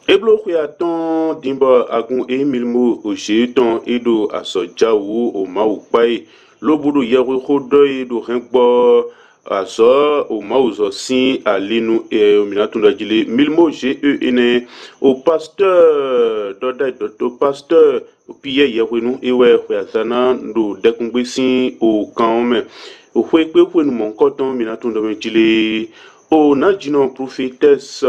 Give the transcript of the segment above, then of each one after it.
Eblo Kouyaton Dimba Agun Emilmo Ojeton Edo Asojawu Omau Pai Lobudu Yaru Khodo Edo Renkbo Aso Omau Zosin Alinu et Ominatunda Jile Milmo GEN au pasteur Doda au pasteur Piye Yawenu Ewe Kouyazana Ndo Dekungbesin au Kaome au Kwekwe Kwenu Monkoton Minatunda Jile au Najino prophétesse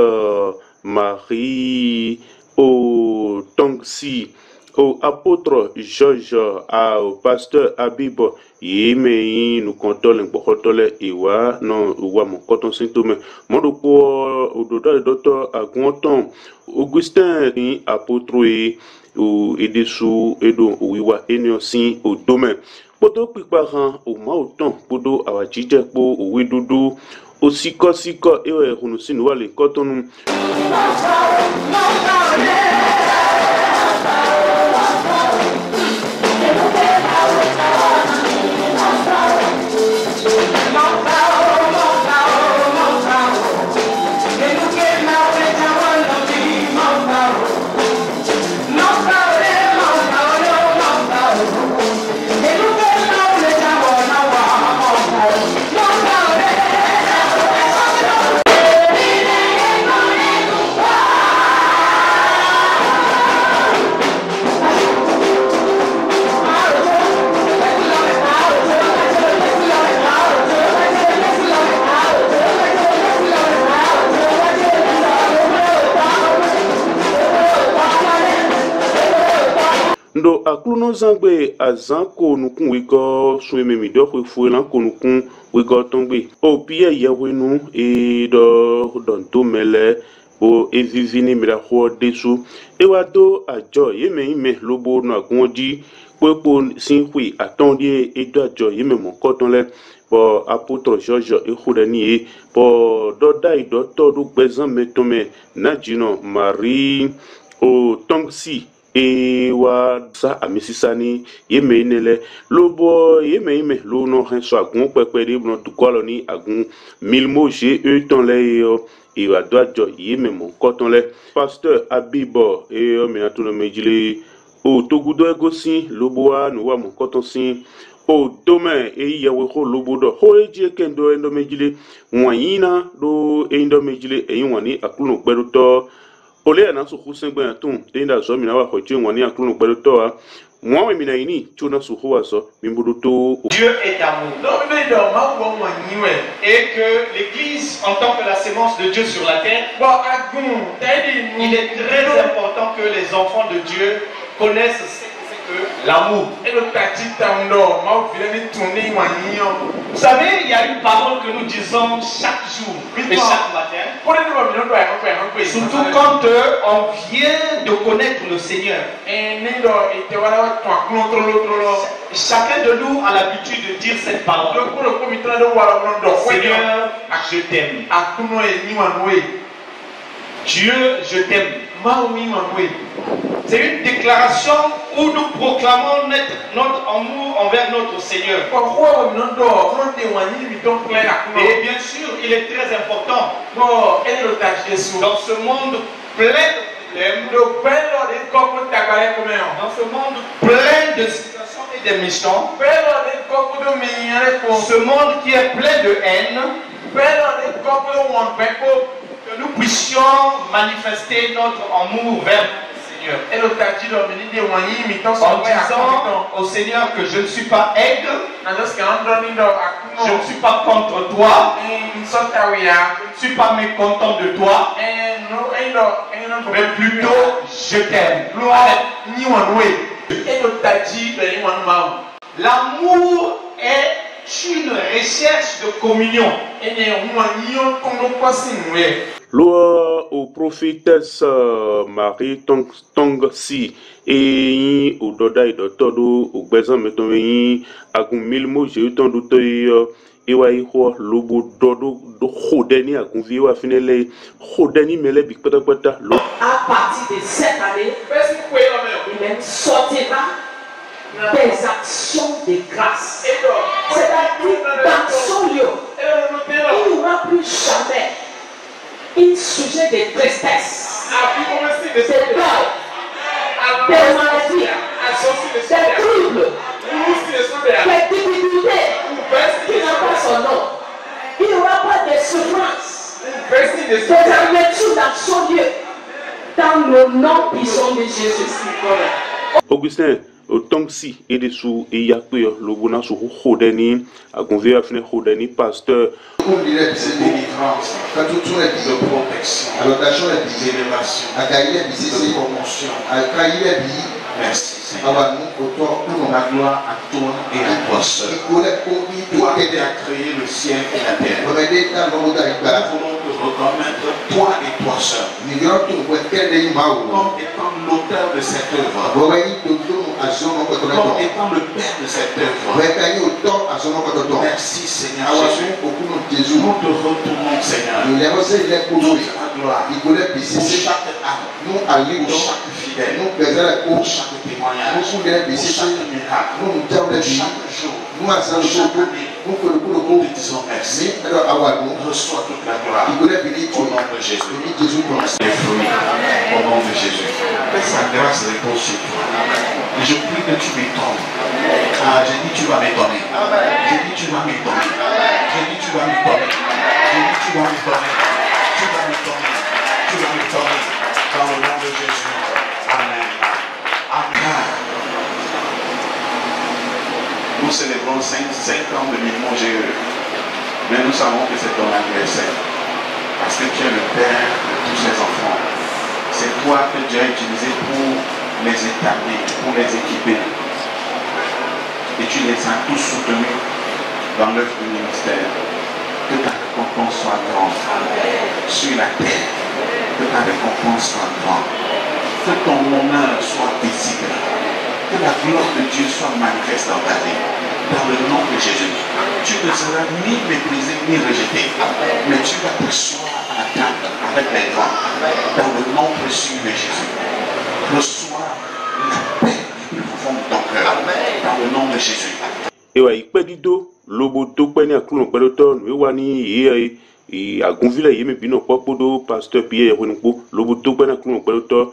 Marie, au Tongsi, au apôtre Georges, au pasteur Habib, Yémei, nous comptons les Bokotole, Ewa, non, Ewa, mon coton Saint-Thomas, Mondoko, au docteur Aguanton, Augustin, apôtre, ou Edessou, Edo, ou Iwa, Eniosin, au domaine. Podo Piparan, au Maoton, Podo, Awajidekbo, au Widoudou, au Siko, et Hunusin, Wale, Coton. Ndo akluno zangbe azanko nukun wigo sueme mi do fuelan konukun wigo tongbe o pie yawenu e do don mele o evivini mira ho desu e wado ajo yeme ime lobo no agunji pepo sinhui atondie e do ajo yeme mon kotonle bo apôtre Georges e khudani bo do dai do todo bezan metome najino Marie o Tongsi e wa sa amisisani yeme nele lobo yeme lo no hen so agun pepe de no to koloni agun milmo je ton le e wa dojo yeme mon koton le pasteur Abibo e o mi atuno mejile o togudo egosin lobo wa no wa mon koton sin o dome e yawe ko lobo do ho eje kendo endo mejile wanyina do endo mejile e wani akuno peruto Olé na suhu sengbe atun tenda zo mina wa hoje wani akunu peruto moi mina ini tuna suhu aso mimbuduto. Dieu est amour. Et que l'église en tant que la sémence de Dieu sur la terre, il est très important que les enfants de Dieu connaissent ce que c'est que l'amour. Vous savez, il y a une parole que nous disons chaque jour et chaque matin. Surtout quand on vient de connaître le Seigneur. Chacun de nous a l'habitude de dire cette parole. Seigneur, je t'aime. Dieu, je t'aime. C'est une déclaration où nous proclamons notre amour envers notre Seigneur. Et bien sûr, il est très important dans ce monde plein de problèmes, dans ce monde plein de situations et de méchants, ce monde qui est plein de haine, que nous puissions manifester notre amour vers le Seigneur. En disant au Seigneur que je ne suis pas aigle, je ne suis pas contre toi, je ne suis pas mécontent de toi, mais plutôt je t'aime. L'amour est une recherche de communion. Loi au prophétesse Marie Tongsi et au doda et dotodo au bezan metonyi agun milmo je ton do e wa iho lobo dodo do khodeni agun vi wa finele khodeni mele bi pata lo. À partir de cette année, il sortira des actions de grâce. C'est-à-dire dans son lieu, il n'y aura plus jamais un sujet de tristesse. des peurs, des maladies, des troubles, des difficultés qui n'ont pas son nom. Il n'y aura pas de souffrance, des aventures dans son lieu, dans le nom puissant de Jésus. Augustin, autant que si, et des sous, et y a que le bonheur sur Rodeni, à convier à finir Rodeni, pasteur. Comme il est de délivrance, quand tout est de protection, allocation est d'élévation, à Gaïlé, de promotion, à Gaïlé, merci. La gloire à toi et à toi seul. Toi qui as créé le ciel et la terre. Nous voulons te reconnaître toi et toi seul. Comme étant l'auteur de cette œuvre. Comme étant le père de cette œuvre. Merci Seigneur Jésus. Nous te retournons Seigneur. Toute la gloire. Pour chaque âme. Pour chaque fidèle. Pour chaque témoignage. Pour chaque miracle. Pour chaque jour. Pour chaque année. Nous te disons merci. Reçois toute la gloire. Au nom de Jésus. Les fruits. Au nom de Jésus. Que sa grâce repose sur toi. Et je prie que tu m'étonnes. Ah, j'ai dit tu vas m'étonner. J'ai dit tu vas m'étonner. J'ai dit tu vas m'étonner. J'ai dit tu vas m'étonner. Tu vas m'étonner. Tu vas m'étonner. Dans le nom de Jésus. Amen. Amen. Nous célébrons 5 ans de Mimmo GE. Mais nous savons que c'est ton anniversaire. Parce que tu es le père de tous ces enfants. C'est toi que Dieu a utilisé pour les établir, pour les équiper. Et tu les as tous soutenus dans l'œuvre du ministère. Que ta récompense soit grande sur la terre. Que ta récompense soit grande. Que ton honneur soit visible. Que la gloire de Dieu soit manifeste dans ta vie. Dans le nom de Jésus. Tu ne seras ni méprisé ni rejeté. Mais tu vas t'asseoir à la table avec les grands. Dans le nom précieux de Jésus. Reçois la paix du plus profond de ton cœur. Dans le nom de Jésus. Et ouais, il peut dire lobo to peni akulu peloton we wani e agunvile yeme bino popodo pasteur Pierre Renoupo lobo to peni akulu peloton.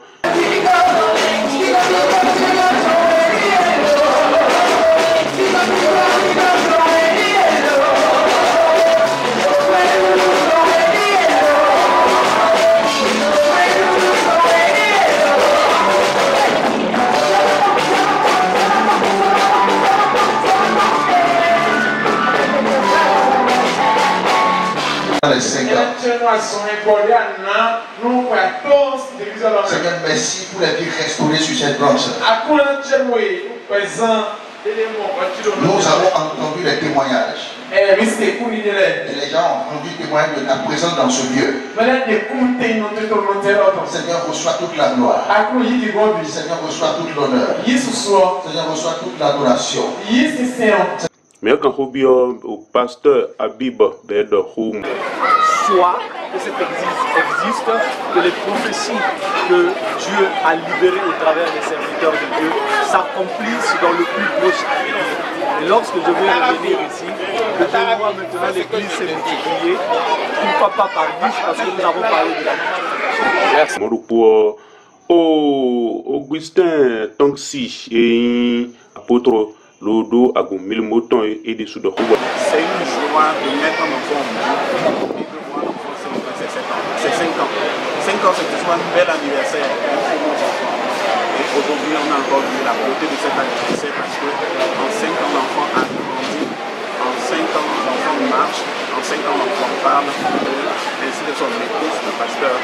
Les 5 ans. Seigneur, merci pour la vie restaurée sur cette branche. Nous avons entendu les témoignages. Et les gens ont entendu témoigner de ta présence dans ce lieu. Seigneur, reçois toute la gloire. Seigneur, reçois toute l'honneur. Seigneur, reçois toute l'adoration. Mais quand on au pasteur Habib Bedroum. Soit que cette église existe, que les prophéties que Dieu a libérées au travers des serviteurs de Dieu s'accomplissent dans le plus proche avenir. Et lorsque je vais revenir ici, que je vois maintenant l'église se multiplier, pourquoi pas par 10 parce que nous avons parlé de la Merci. Augustin Tongsi et apôtre Lodo a gommé moton et des sous de Rouba. C'est une joie de mettre en forme et de voir l'enfant célébrer ses 7 ans. C'est 5 ans. 5 ans, c'est toujours un bel anniversaire pour nos enfants. Et aujourd'hui, on a encore vu la beauté de cet anniversaire parce qu'en 5 ans, l'enfant a grandi. En 5 ans, l'enfant marche. En 5 ans, l'enfant parle. Ainsi de son épouse, le pasteur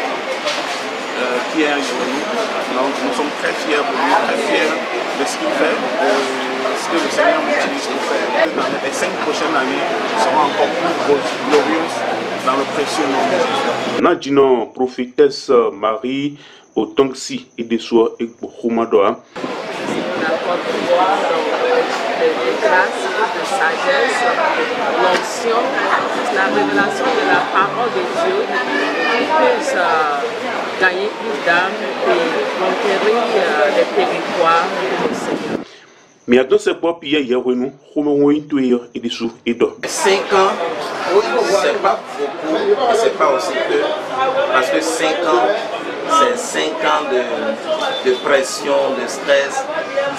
Pierre Renou. Donc, nous sommes très fiers pour lui, très fiers de ce qu'il fait. Ce que le Seigneur m'utilise pour faire. Dans les 5 prochaines années, seront encore plus glorieuses dans le précieux nom de Jésus. Nadino, prophétesse Marie, au Tongsi et des soins et Roumadoa. De grâce, de sagesse, l'onction, la révélation de la parole de Dieu qui puisse gagner plus d'âmes et conquérir les territoires pour le Seigneur. Mais à ce point, Pierre Renou, comment et des sous et d'or. 5 ans, c'est pas beaucoup, c'est pas aussi peu, parce que 5 ans, c'est 5 ans de pression, de stress,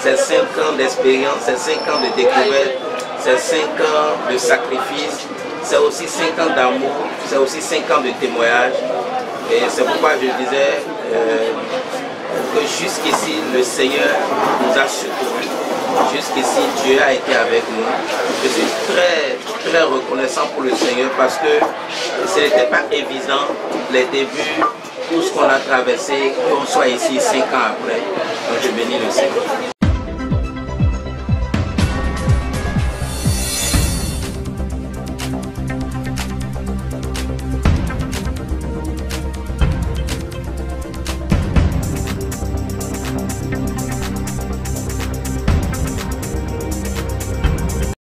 c'est 5 ans d'expérience, c'est 5 ans de découverte, c'est 5 ans de sacrifice, c'est aussi 5 ans d'amour, c'est aussi 5 ans de témoignage. Et c'est pourquoi je disais que jusqu'ici, le Seigneur nous a secourus. Jusqu'ici, Dieu a été avec nous. Je suis très, très reconnaissant pour le Seigneur parce que ce n'était pas évident, les débuts, tout ce qu'on a traversé, qu'on soit ici 5 ans après. Donc je bénis le Seigneur.